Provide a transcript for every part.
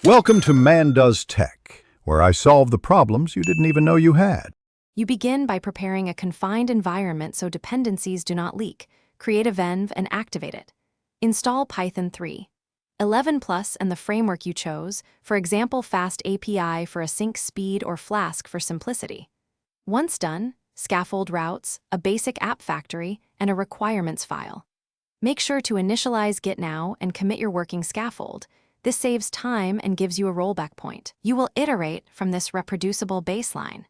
Welcome to Man Does Tech, where I solve the problems you didn't even know you had. You begin by preparing a confined environment so dependencies do not leak. Create a venv and activate it. Install Python 3. 11 Plus and the framework you chose, for example Fast API for async speed or Flask for simplicity. Once done, scaffold routes, a basic app factory, and a requirements file. Make sure to initialize Git now and commit your working scaffold. This saves time and gives you a rollback point. You will iterate from this reproducible baseline.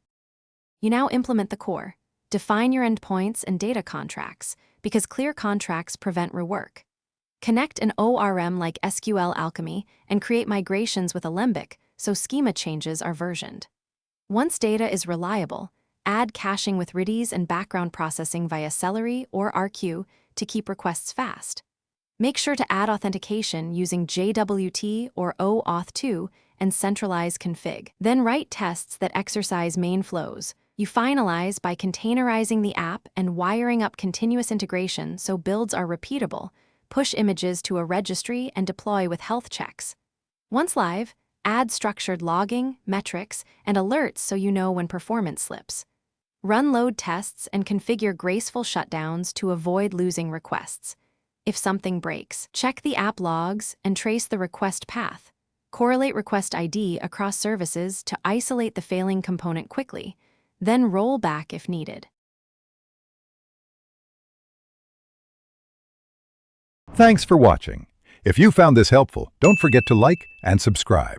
You now implement the core. Define your endpoints and data contracts, because clear contracts prevent rework. Connect an ORM like SQL Alchemy and create migrations with Alembic so schema changes are versioned. Once data is reliable, add caching with Redis and background processing via Celery or RQ to keep requests fast. Make sure to add authentication using JWT or OAuth2 and centralize config. Then write tests that exercise main flows. You finalize by containerizing the app and wiring up continuous integration so builds are repeatable. Push images to a registry and deploy with health checks. Once live, add structured logging, metrics, and alerts so you know when performance slips. Run load tests and configure graceful shutdowns to avoid losing requests. If something breaks, check the app logs and trace the request path. Correlate request ID across services to isolate the failing component quickly, then roll back if needed. Thanks for watching. If you found this helpful, don't forget to like and subscribe.